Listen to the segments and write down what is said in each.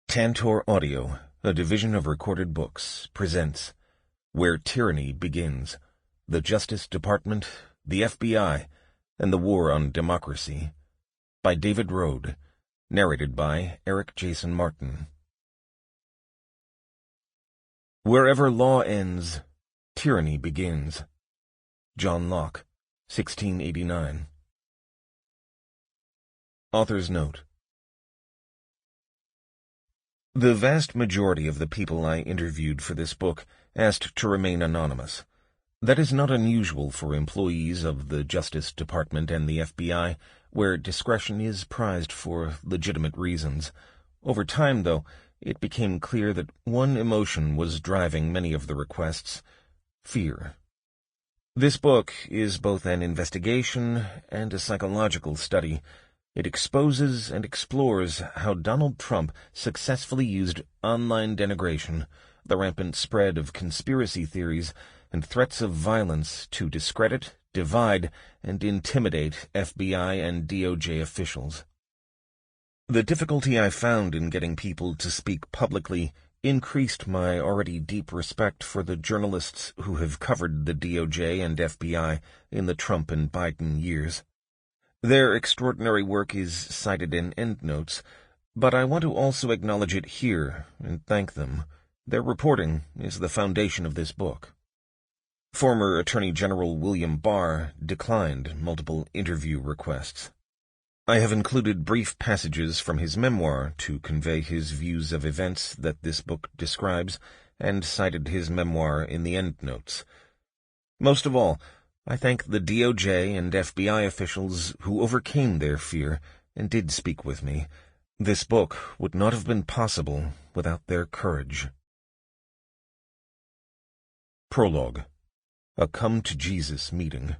Tantor Audio, a division of Recorded Books, presents Where Tyranny Begins, the Justice Department, the FBI, and the War on Democracy, by David Rohde, narrated by Eric Jason Martin. Wherever law ends, tyranny begins. John Locke, 1689. Author's Note. The vast majority of the people I interviewed for this book asked to remain anonymous. That is not unusual for employees of the Justice Department and the FBI, where discretion is prized for legitimate reasons. Over time, though, it became clear that one emotion was driving many of the requests: fear. This book is both an investigation and a psychological study. It exposes and explores how Donald Trump successfully used online denigration, the rampant spread of conspiracy theories, and threats of violence to discredit, divide, and intimidate FBI and DOJ officials. The difficulty I found in getting people to speak publicly increased my already deep respect for the journalists who have covered the DOJ and FBI in the Trump and Biden years. Their extraordinary work is cited in endnotes, but I want to also acknowledge it here and thank them. Their reporting is the foundation of this book. Former Attorney General William Barr declined multiple interview requests. I have included brief passages from his memoir to convey his views of events that this book describes, and cited his memoir in the endnotes. Most of all, I thank the DOJ and FBI officials who overcame their fear and did speak with me. This book would not have been possible without their courage. Prologue. A Come-to-Jesus Meeting.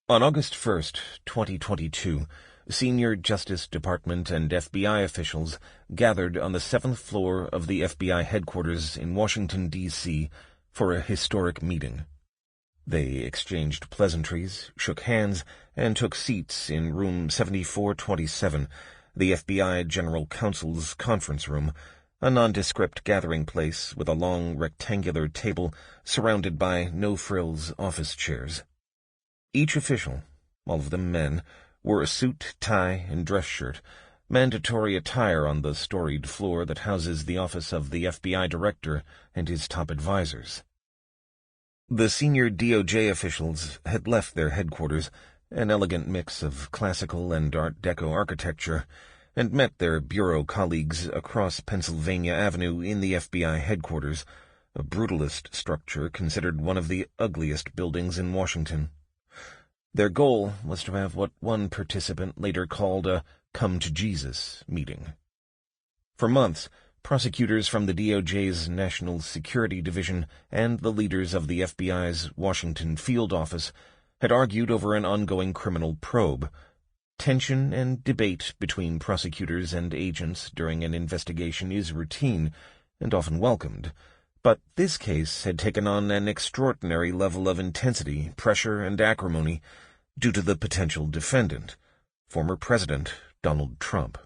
On August 1st, 2022, senior Justice Department and FBI officials gathered on the 7th floor of the FBI headquarters in Washington, D.C., for a historic meeting. They exchanged pleasantries, shook hands, and took seats in room 7427, the FBI General Counsel's conference room, a nondescript gathering place with a long rectangular table surrounded by no-frills office chairs. Each official, all of them men, wore a suit, tie, and dress shirt, mandatory attire on the storied floor that houses the office of the FBI Director and his top advisors. The senior DOJ officials had left their headquarters, an elegant mix of classical and Art Deco architecture, and met their bureau colleagues across Pennsylvania Avenue in the FBI headquarters, a brutalist structure considered one of the ugliest buildings in Washington. Their goal was to have what one participant later called a come-to-Jesus meeting. For months, prosecutors from the DOJ's National Security Division and the leaders of the FBI's Washington field office had argued over an ongoing criminal probe. Tension and debate between prosecutors and agents during an investigation is routine and often welcomed, but this case had taken on an extraordinary level of intensity, pressure, and acrimony due to the potential defendant, former President Donald Trump.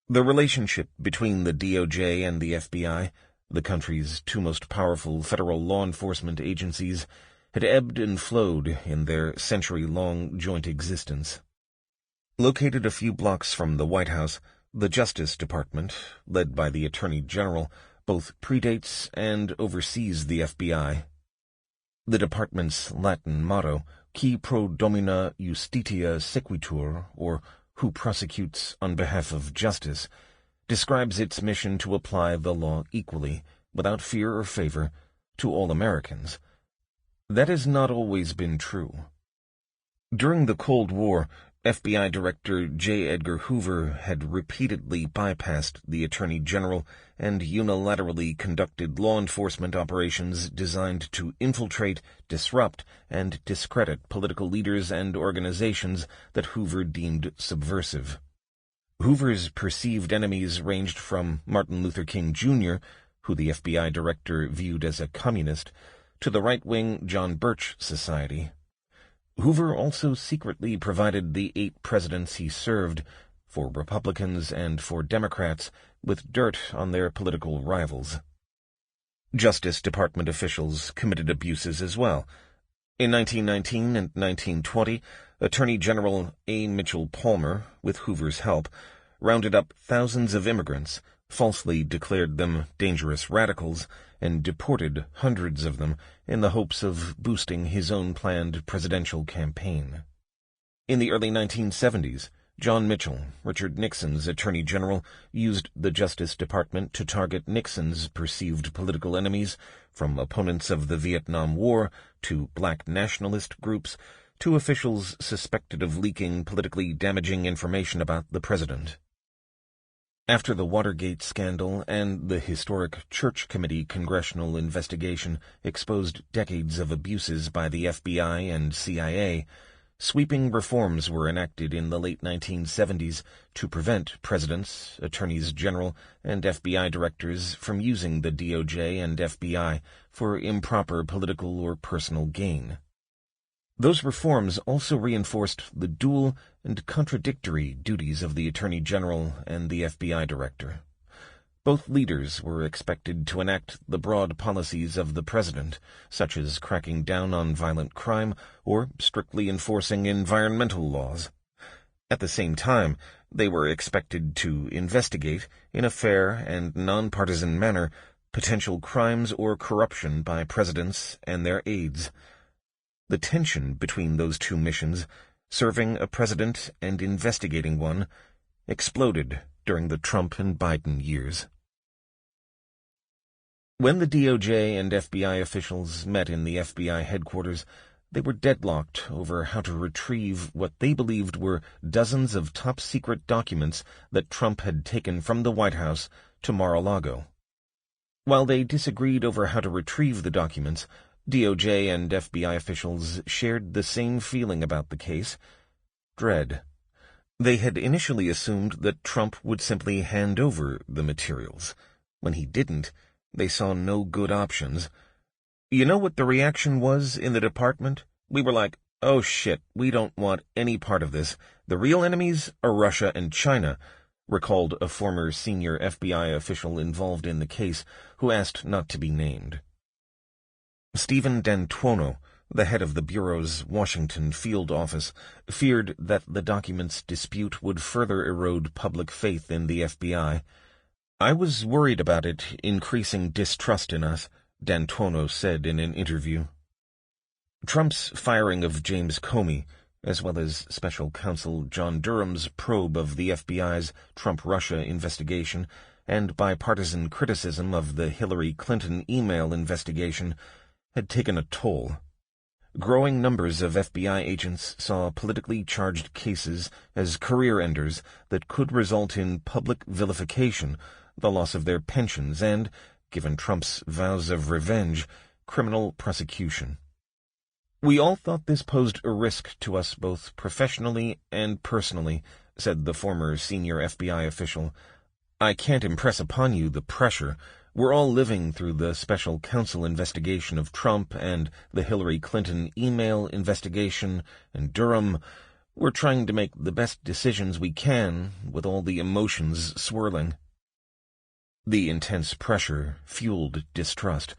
The relationship between the DOJ and the FBI, the country's two most powerful federal law enforcement agencies, had ebbed and flowed in their century-long joint existence. Located a few blocks from the White House, the Justice Department, led by the Attorney General, both predates and oversees the FBI. The department's Latin motto, Qui pro domina justitia sequitur, or Who prosecutes on behalf of justice, describes its mission to apply the law equally, without fear or favor, to all Americans. That has not always been true. During the Cold War, FBI Director J. Edgar Hoover had repeatedly bypassed the Attorney General and unilaterally conducted law enforcement operations designed to infiltrate, disrupt, and discredit political leaders and organizations that Hoover deemed subversive. Hoover's perceived enemies ranged from Martin Luther King Jr., who the FBI Director viewed as a communist, to the right-wing John Birch Society. Hoover also secretly provided the 8 presidents he served for Republicans and for Democrats, with dirt on their political rivals. Justice Department officials committed abuses as well. In 1919 and 1920, Attorney General A. Mitchell Palmer, with Hoover's help, rounded up thousands of immigrants, falsely declared them dangerous radicals, and deported hundreds of them in the hopes of boosting his own planned presidential campaign. In the early 1970s, John Mitchell, Richard Nixon's Attorney General, used the Justice Department to target Nixon's perceived political enemies, from opponents of the Vietnam War to black nationalist groups to officials suspected of leaking politically damaging information about the president. After the Watergate scandal and the historic Church Committee congressional investigation exposed decades of abuses by the FBI and CIA, sweeping reforms were enacted in the late 1970s to prevent presidents, attorneys general, and FBI directors from using the DOJ and FBI for improper political or personal gain. Those reforms also reinforced the dual and contradictory duties of the Attorney General and the FBI Director. Both leaders were expected to enact the broad policies of the President, such as cracking down on violent crime or strictly enforcing environmental laws. At the same time, they were expected to investigate, in a fair and non-partisan manner, potential crimes or corruption by presidents and their aides. The tension between those two missions, serving a president and investigating one, exploded during the Trump and Biden years. When the DOJ and FBI officials met in the FBI headquarters, they were deadlocked over how to retrieve what they believed were dozens of top-secret documents that Trump had taken from the White House to Mar-a-Lago. While they disagreed over how to retrieve the documents, DOJ and FBI officials shared the same feeling about the case: dread. They had initially assumed that Trump would simply hand over the materials. When he didn't, they saw no good options. You know what the reaction was in the department? We were like, oh shit, we don't want any part of this. The real enemies are Russia and China, recalled a former senior FBI official involved in the case who asked not to be named. Stephen D'Antuono, the head of the Bureau's Washington field office, feared that the documents dispute would further erode public faith in the FBI. I was worried about it increasing distrust in us, D'Antuono said in an interview. Trump's firing of James Comey, as well as Special Counsel John Durham's probe of the FBI's Trump-Russia investigation and bipartisan criticism of the Hillary Clinton email investigation, had taken a toll. Growing numbers of FBI agents saw politically charged cases as career-enders that could result in public vilification, the loss of their pensions, and, given Trump's vows of revenge, criminal prosecution. We all thought this posed a risk to us both professionally and personally, said the former senior FBI official. I can't impress upon you the pressure. We're all living through the special counsel investigation of Trump and the Hillary Clinton email investigation and Durham. We're trying to make the best decisions we can with all the emotions swirling. The intense pressure fueled distrust.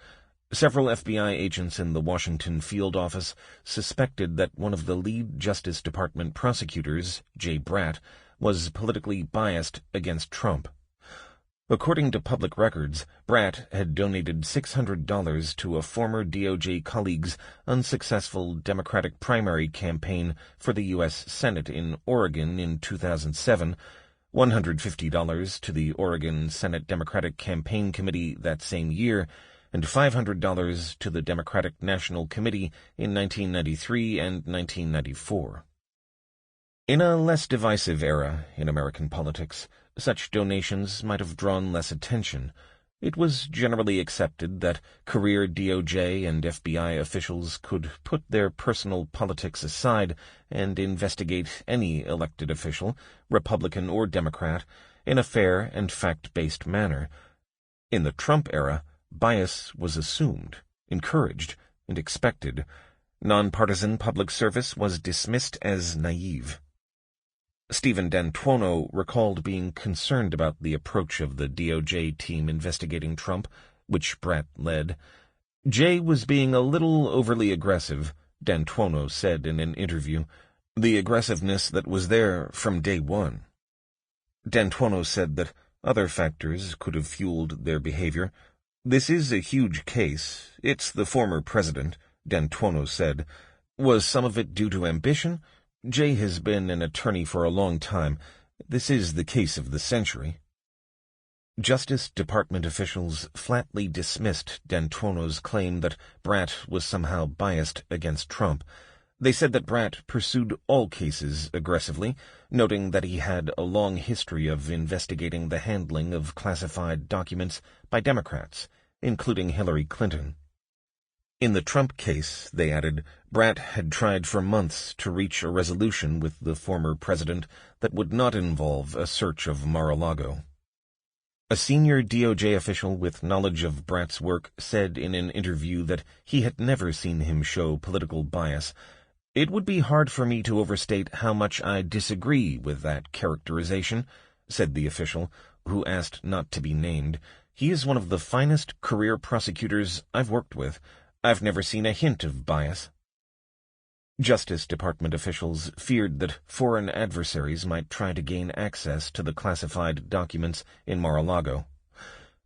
Several FBI agents in the Washington field office suspected that one of the lead Justice Department prosecutors, Jay Bratt, was politically biased against Trump. According to public records, Bratt had donated $600 to a former DOJ colleague's unsuccessful Democratic primary campaign for the U.S. Senate in Oregon in 2007, $150 to the Oregon Senate Democratic Campaign Committee that same year, and $500 to the Democratic National Committee in 1993 and 1994. In a less divisive era in American politics, such donations might have drawn less attention. It was generally accepted that career DOJ and FBI officials could put their personal politics aside and investigate any elected official, Republican or Democrat, in a fair and fact-based manner. In the Trump era, bias was assumed, encouraged, and expected. Nonpartisan public service was dismissed as naive. Stephen D'Antuono recalled being concerned about the approach of the DOJ team investigating Trump, which Bratt led. Jay was being a little overly aggressive, D'Antuono said in an interview, the aggressiveness that was there from day one. D'Antuono said that other factors could have fueled their behavior. This is a huge case. It's the former president, D'Antuono said. Was some of it due to ambition? Jay has been an attorney for a long time. This is the case of the century. Justice Department officials flatly dismissed D'Antuono's claim that Bratt was somehow biased against Trump. They said that Bratt pursued all cases aggressively, noting that he had a long history of investigating the handling of classified documents by Democrats, including Hillary Clinton. In the Trump case, they added, Bratt had tried for months to reach a resolution with the former president that would not involve a search of Mar-a-Lago. A senior DOJ official with knowledge of Bratt's work said in an interview that he had never seen him show political bias. It would be hard for me to overstate how much I disagree with that characterization, said the official, who asked not to be named. He is one of the finest career prosecutors I've worked with. I've never seen a hint of bias. Justice Department officials feared that foreign adversaries might try to gain access to the classified documents in Mar-a-Lago.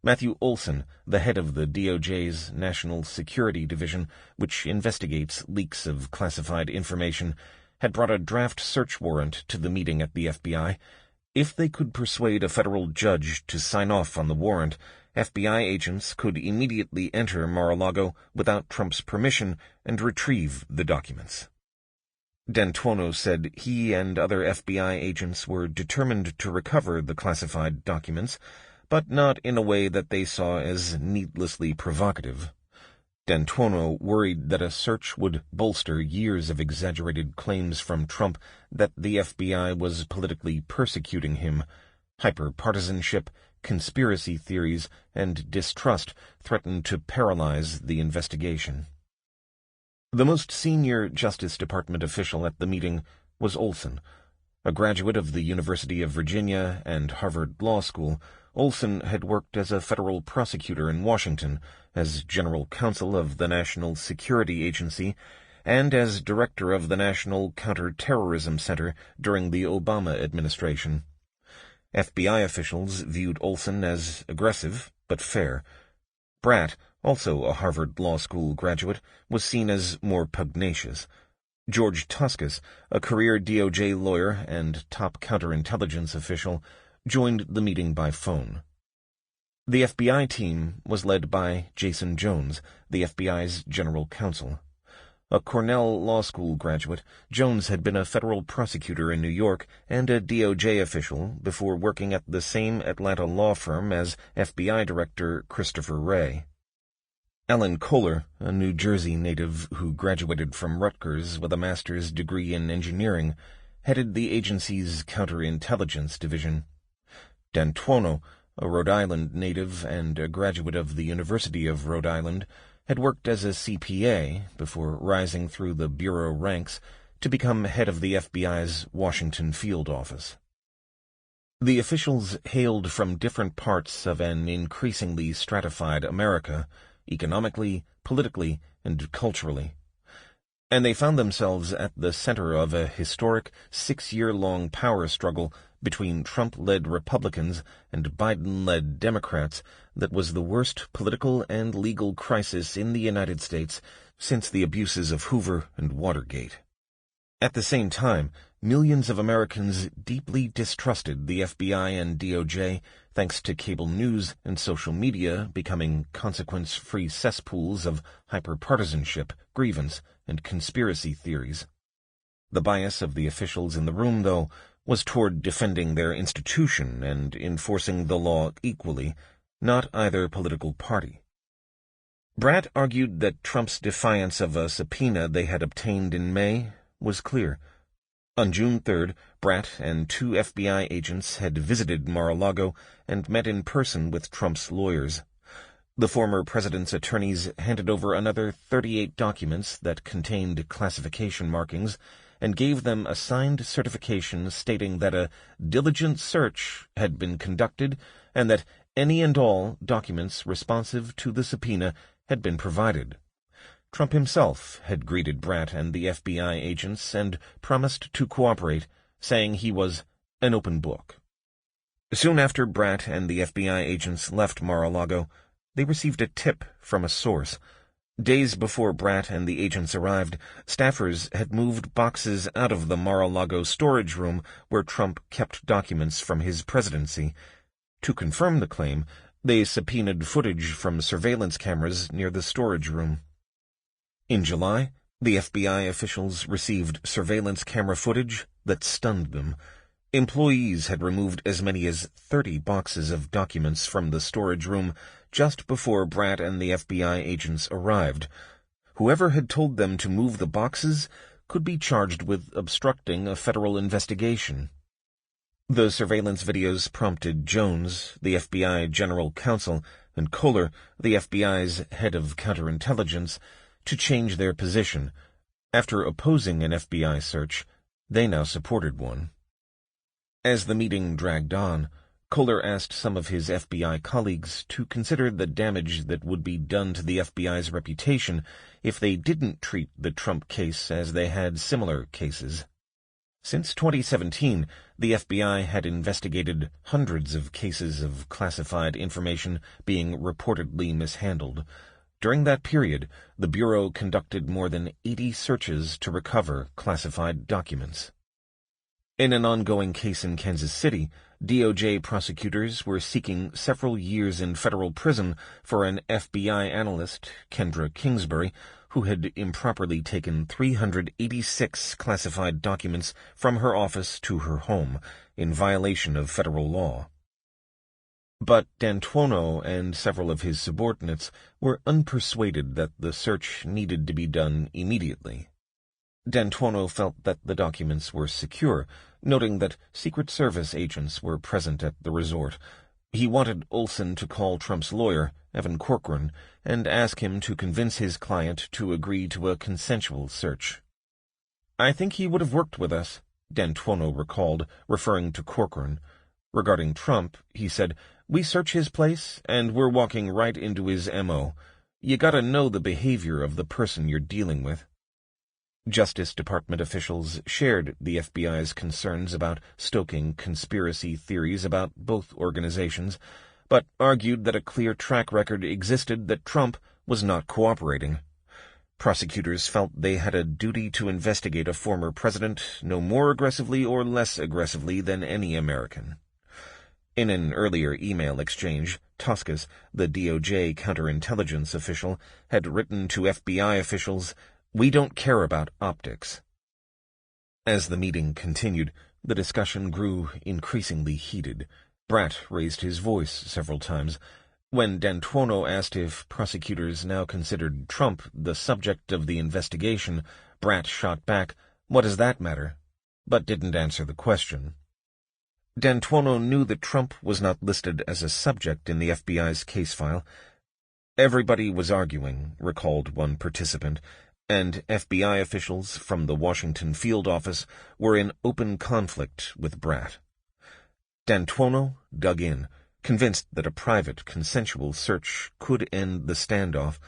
Matthew Olson, the head of the DOJ's National Security Division, which investigates leaks of classified information, had brought a draft search warrant to the meeting at the FBI. If they could persuade a federal judge to sign off on the warrant, FBI agents could immediately enter Mar-a-Lago without Trump's permission and retrieve the documents. D'Antuono said he and other FBI agents were determined to recover the classified documents, but not in a way that they saw as needlessly provocative. D'Antuono worried that a search would bolster years of exaggerated claims from Trump that the FBI was politically persecuting him. Hyperpartisanship, conspiracy theories, and distrust threatened to paralyze the investigation. The most senior Justice Department official at the meeting was Olson. A graduate of the University of Virginia and Harvard Law School, Olson had worked as a federal prosecutor in Washington, as general counsel of the National Security Agency, and as director of the National Counterterrorism Center during the Obama administration. FBI officials viewed Olson as aggressive but fair. Bratt, also a Harvard Law School graduate, was seen as more pugnacious. George Toscas, a career DOJ lawyer and top counterintelligence official, joined the meeting by phone. The FBI team was led by Jason Jones, the FBI's general counsel. A Cornell Law School graduate, Jones had been a federal prosecutor in New York and a DOJ official before working at the same Atlanta law firm as FBI Director Christopher Wray. Alan Kohler, a New Jersey native who graduated from Rutgers with a master's degree in engineering, headed the agency's counterintelligence division. D'Antuono, a Rhode Island native and a graduate of the University of Rhode Island, had worked as a CPA before rising through the bureau ranks to become head of the FBI's Washington field office. The officials hailed from different parts of an increasingly stratified America, economically, politically, and culturally, and they found themselves at the center of a historic 6-year-long power struggle between Trump-led Republicans and Biden-led Democrats that was the worst political and legal crisis in the United States since the abuses of Hoover and Watergate. At the same time, millions of Americans deeply distrusted the FBI and DOJ thanks to cable news and social media becoming consequence-free cesspools of hyperpartisanship, grievance, and conspiracy theories. The bias of the officials in the room, though, was toward defending their institution and enforcing the law equally, not either political party. Bratt argued that Trump's defiance of a subpoena they had obtained in May was clear. On June 3rd, Bratt and 2 FBI agents had visited Mar-a-Lago and met in person with Trump's lawyers. The former president's attorneys handed over another 38 documents that contained classification markings, and gave them a signed certification stating that a diligent search had been conducted and that any and all documents responsive to the subpoena had been provided. Trump himself had greeted Bratt and the FBI agents and promised to cooperate, saying he was an open book. Soon after Bratt and the FBI agents left Mar-a-Lago, they received a tip from a source. Days before Bratt and the agents arrived, staffers had moved boxes out of the Mar-a-Lago storage room where Trump kept documents from his presidency. To confirm the claim, they subpoenaed footage from surveillance cameras near the storage room. In July, the FBI officials received surveillance camera footage that stunned them. Employees had removed as many as 30 boxes of documents from the storage room just before Bratt and the FBI agents arrived. Whoever had told them to move the boxes could be charged with obstructing a federal investigation. The surveillance videos prompted Jones, the FBI general counsel, and Kohler, the FBI's head of counterintelligence, to change their position. After opposing an FBI search, they now supported one. As the meeting dragged on, Kohler asked some of his FBI colleagues to consider the damage that would be done to the FBI's reputation if they didn't treat the Trump case as they had similar cases. Since 2017, the FBI had investigated hundreds of cases of classified information being reportedly mishandled. During that period, the Bureau conducted more than 80 searches to recover classified documents. In an ongoing case in Kansas City, DOJ prosecutors were seeking several years in federal prison for an FBI analyst, Kendra Kingsbury, who had improperly taken 386 classified documents from her office to her home, in violation of federal law. But D'Antuono and several of his subordinates were unpersuaded that the search needed to be done immediately. D'Antuono felt that the documents were secure, noting that Secret Service agents were present at the resort. He wanted Olson to call Trump's lawyer, Evan Corcoran, and ask him to convince his client to agree to a consensual search. "I think he would have worked with us," D'Antuono recalled, referring to Corcoran. Regarding Trump, he said, "We search his place, and we're walking right into his M.O. You gotta know the behavior of the person you're dealing with." Justice Department officials shared the FBI's concerns about stoking conspiracy theories about both organizations, but argued that a clear track record existed that Trump was not cooperating. Prosecutors felt they had a duty to investigate a former president no more aggressively or less aggressively than any American. In an earlier email exchange, Toscas, the DOJ counterintelligence official, had written to FBI officials, "We don't care about optics." As the meeting continued, the discussion grew increasingly heated. Bratt raised his voice several times. When D'Antuono asked if prosecutors now considered Trump the subject of the investigation, Bratt shot back, "What does that matter?" but didn't answer the question. D'Antuono knew that Trump was not listed as a subject in the FBI's case file. "Everybody was arguing," recalled one participant, and FBI officials from the Washington field office were in open conflict with Bratt. D'Antuono dug in, convinced that a private, consensual search could end the standoff.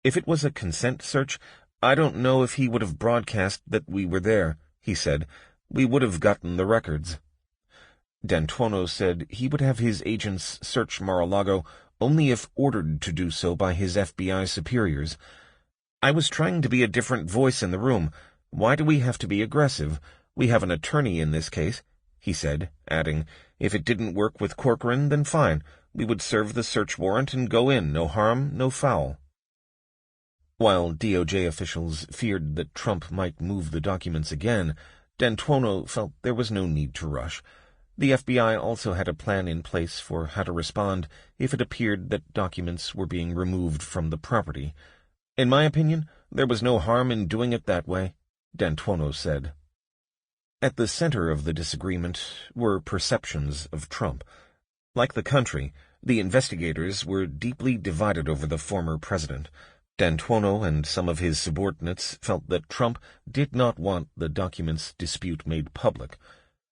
"If it was a consent search, I don't know if he would have broadcast that we were there," he said. "We would have gotten the records." D'Antuono said he would have his agents search Mar-a-Lago only if ordered to do so by his FBI superiors. "I was trying to be a different voice in the room. Why do we have to be aggressive? We have an attorney in this case," he said, adding, "If it didn't work with Corcoran, then fine. We would serve the search warrant and go in, no harm, no foul." While DOJ officials feared that Trump might move the documents again, D'Antuono felt there was no need to rush. The FBI also had a plan in place for how to respond if it appeared that documents were being removed from the property. "In my opinion, there was no harm in doing it that way," D'Antuono said. At the center of the disagreement were perceptions of Trump. Like the country, the investigators were deeply divided over the former president. D'Antuono and some of his subordinates felt that Trump did not want the documents dispute made public.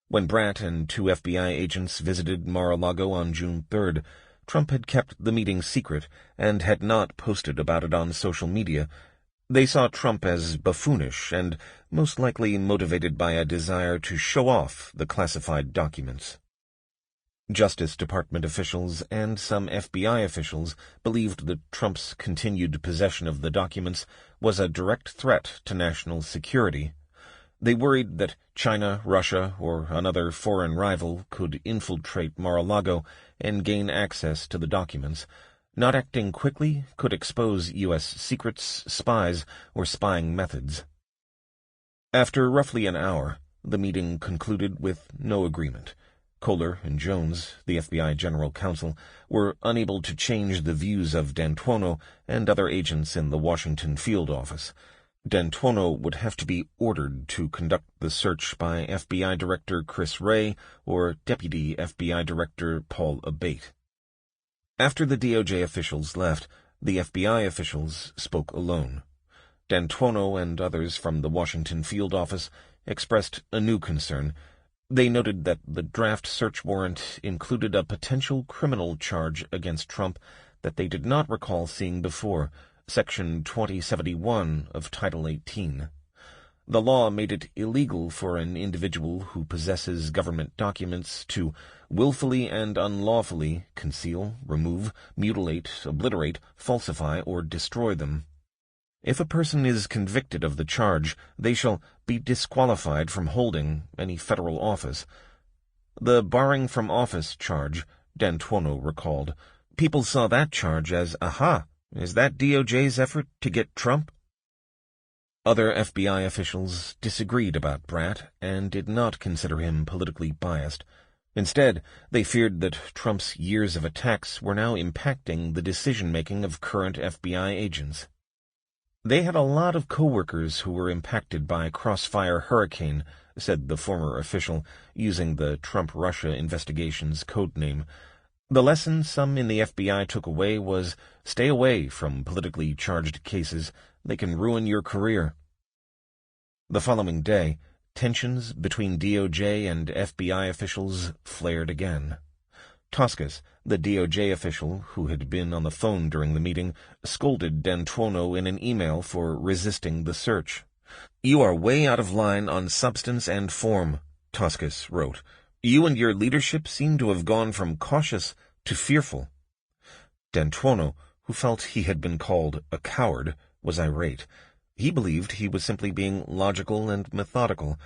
When Bratt and 2 FBI agents visited Mar-a-Lago on June 3rd, Trump had kept the meeting secret and had not posted about it on social media. They saw Trump as buffoonish and most likely motivated by a desire to show off the classified documents. Justice Department officials and some FBI officials believed that Trump's continued possession of the documents was a direct threat to national security. They worried that China, Russia, or another foreign rival could infiltrate Mar-a-Lago and gain access to the documents. Not acting quickly could expose U.S. secrets, spies, or spying methods. After roughly an hour, the meeting concluded with no agreement. Kohler and Jones, the FBI General Counsel, were unable to change the views of D'Antuono and other agents in the Washington field office. D'Antuono would have to be ordered to conduct the search by FBI Director Chris Wray or Deputy FBI Director Paul Abate. After the DOJ officials left, the FBI officials spoke alone. D'Antuono and others from the Washington field office expressed a new concern. They noted that the draft search warrant included a potential criminal charge against Trump that they did not recall seeing before, Section 2071 of Title 18. The law made it illegal for an individual who possesses government documents to willfully and unlawfully conceal, remove, mutilate, obliterate, falsify, or destroy them. If a person is convicted of the charge, they shall be disqualified from holding any federal office. The barring from office charge, D'Antuono recalled, people saw that charge as, aha, is that DOJ's effort to get Trump? Other FBI officials disagreed about Bratt and did not consider him politically biased. Instead, they feared that Trump's years of attacks were now impacting the decision-making of current FBI agents. They had a lot of co-workers who were impacted by Crossfire Hurricane, said the former official, using the Trump-Russia investigation's codename. The lesson some in the FBI took away was, stay away from politically charged cases. They can ruin your career. The following day, tensions between DOJ and FBI officials flared again. Toscas, the DOJ official who had been on the phone during the meeting, scolded D'Antuono in an email for resisting the search. "You are way out of line on substance and form," Toscas wrote. "You and your leadership seem to have gone from cautious to fearful." D'Antuono, who felt he had been called a coward, was irate. He believed he was simply being logical and methodical.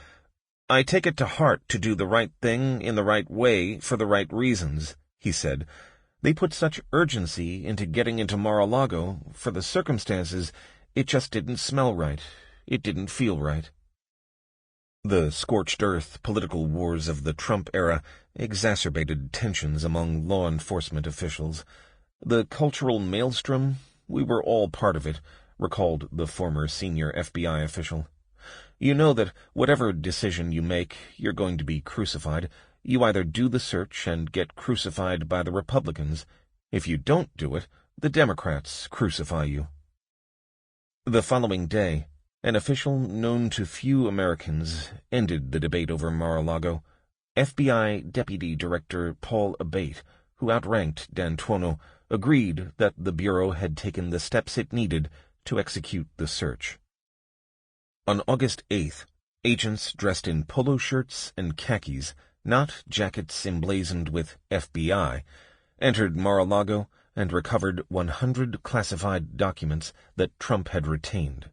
"I take it to heart to do the right thing in the right way for the right reasons," he said. "They put such urgency into getting into Mar-a-Lago. For the circumstances, it just didn't smell right. It didn't feel right." The scorched earth political wars of the Trump era exacerbated tensions among law enforcement officials. "The cultural maelstrom, we were all part of it," recalled the former senior FBI official. "You know that whatever decision you make, you're going to be crucified. You either do the search and get crucified by the Republicans. If you don't do it, the Democrats crucify you." The following day, an official known to few Americans ended the debate over Mar-a-Lago. FBI Deputy Director Paul Abate, who outranked D'Antuono, agreed that the Bureau had taken the steps it needed to execute the search. On August 8th, agents dressed in polo shirts and khakis, not jackets emblazoned with FBI, entered Mar-a-Lago and recovered 100 classified documents that Trump had retained.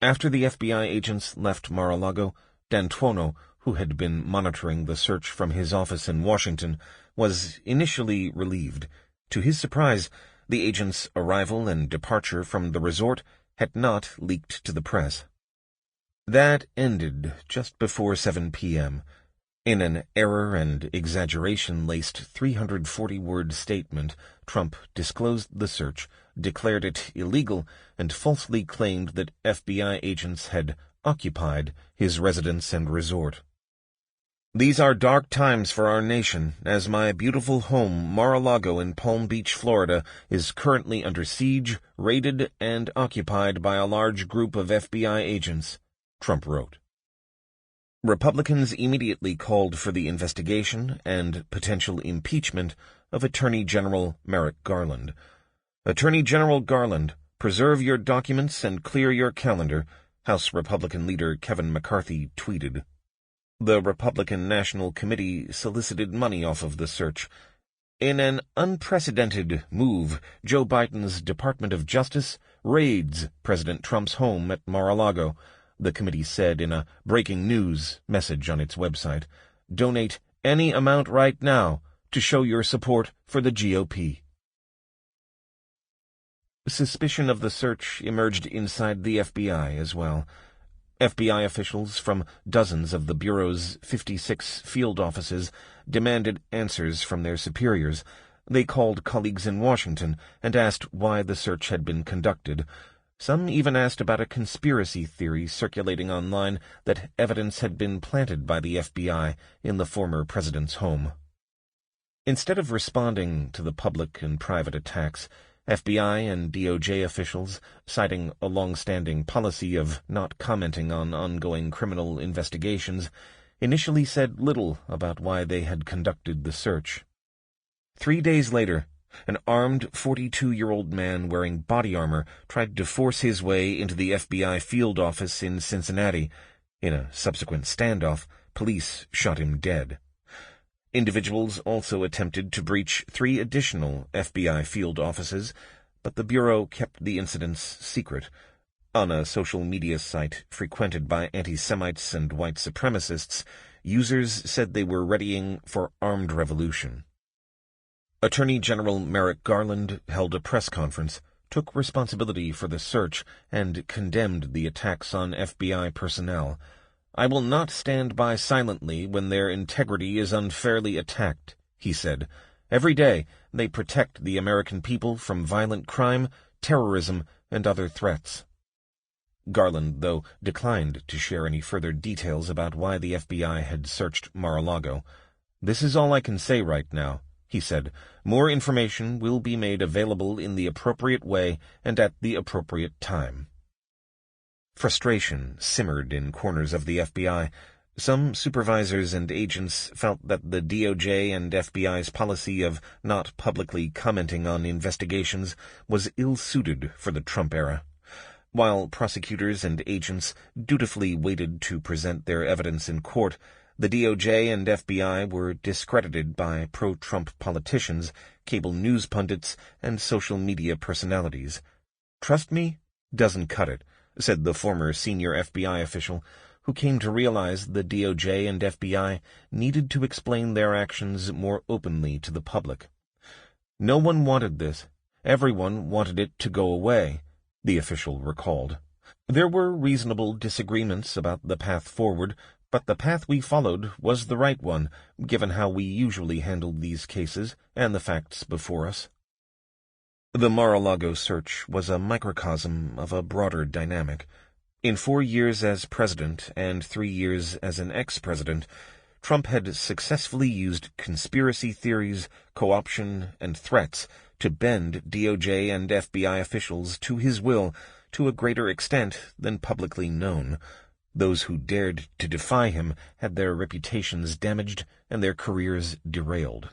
After the FBI agents left Mar-a-Lago, D'Antuono, who had been monitoring the search from his office in Washington, was initially relieved. To his surprise, the agents' arrival and departure from the resort had not leaked to the press. That ended just before 7 p.m. In an error and exaggeration-laced 340-word statement, Trump disclosed the search, declared it illegal, and falsely claimed that FBI agents had occupied his residence and resort. These are dark times for our nation, as my beautiful home, Mar-a-Lago in Palm Beach, Florida, is currently under siege, raided, and occupied by a large group of FBI agents, Trump wrote. Republicans immediately called for the investigation and potential impeachment of Attorney General Merrick Garland. Attorney General Garland, preserve your documents and clear your calendar, House Republican leader Kevin McCarthy tweeted. The Republican National Committee solicited money off of the search. In an unprecedented move, Joe Biden's Department of Justice raids President Trump's home at Mar-a-Lago, the committee said in a breaking news message on its website. Donate any amount right now to show your support for the GOP. Suspicion of the search emerged inside the FBI as well. FBI officials from dozens of the Bureau's 56 field offices demanded answers from their superiors. They called colleagues in Washington and asked why the search had been conducted. Some even asked about a conspiracy theory circulating online that evidence had been planted by the FBI in the former president's home. Instead of responding to the public and private attacks, FBI and DOJ officials, citing a long-standing policy of not commenting on ongoing criminal investigations, initially said little about why they had conducted the search. 3 days later, an armed 42-year-old man wearing body armor tried to force his way into the FBI field office in Cincinnati. In a subsequent standoff, police shot him dead. Individuals also attempted to breach 3 additional FBI field offices, but the Bureau kept the incidents secret. On a social media site frequented by anti-Semites and white supremacists, users said they were readying for armed revolution. Attorney General Merrick Garland held a press conference, took responsibility for the search, and condemned the attacks on FBI personnel. I will not stand by silently when their integrity is unfairly attacked, he said. Every day they protect the American people from violent crime, terrorism, and other threats. Garland, though, declined to share any further details about why the FBI had searched Mar-a-Lago. This is all I can say right now, he said. More information will be made available in the appropriate way and at the appropriate time. Frustration simmered in corners of the FBI. Some supervisors and agents felt that the DOJ and FBI's policy of not publicly commenting on investigations was ill-suited for the Trump era. While prosecutors and agents dutifully waited to present their evidence in court, the DOJ and FBI were discredited by pro-Trump politicians, cable news pundits, and social media personalities. Trust me doesn't cut it, said the former senior FBI official, who came to realize the DOJ and FBI needed to explain their actions more openly to the public. No one wanted this. Everyone wanted it to go away, the official recalled. There were reasonable disagreements about the path forward, but the path we followed was the right one, given how we usually handled these cases and the facts before us. The Mar-a-Lago search was a microcosm of a broader dynamic. In 4 years as president and 3 years as an ex-president, Trump had successfully used conspiracy theories, co-option, and threats to bend DOJ and FBI officials to his will to a greater extent than publicly known. Those who dared to defy him had their reputations damaged and their careers derailed.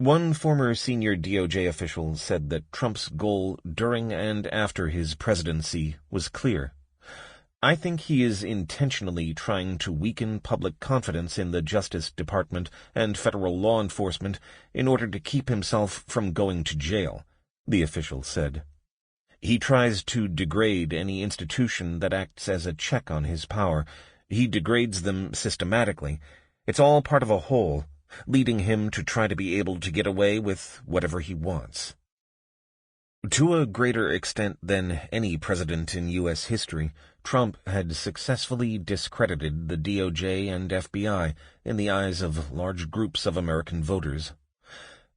One former senior DOJ official said that Trump's goal during and after his presidency was clear. I think he is intentionally trying to weaken public confidence in the Justice Department and federal law enforcement in order to keep himself from going to jail, the official said. He tries to degrade any institution that acts as a check on his power. He degrades them systematically. It's all part of a whole, leading him to try to be able to get away with whatever he wants. To a greater extent than any president in U.S. history, Trump had successfully discredited the DOJ and FBI in the eyes of large groups of American voters.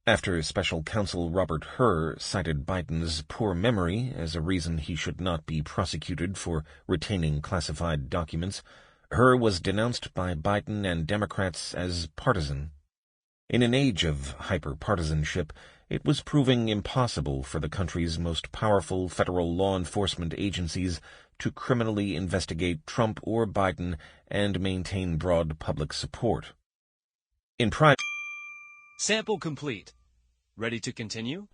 After Special Counsel Robert Hur cited Biden's poor memory as a reason he should not be prosecuted for retaining classified documents, Hur was denounced by Biden and Democrats as partisan. In an age of hyper-partisanship, it was proving impossible for the country's most powerful federal law enforcement agencies to criminally investigate Trump or Biden and maintain broad public support. In private... Sample complete. Ready to continue?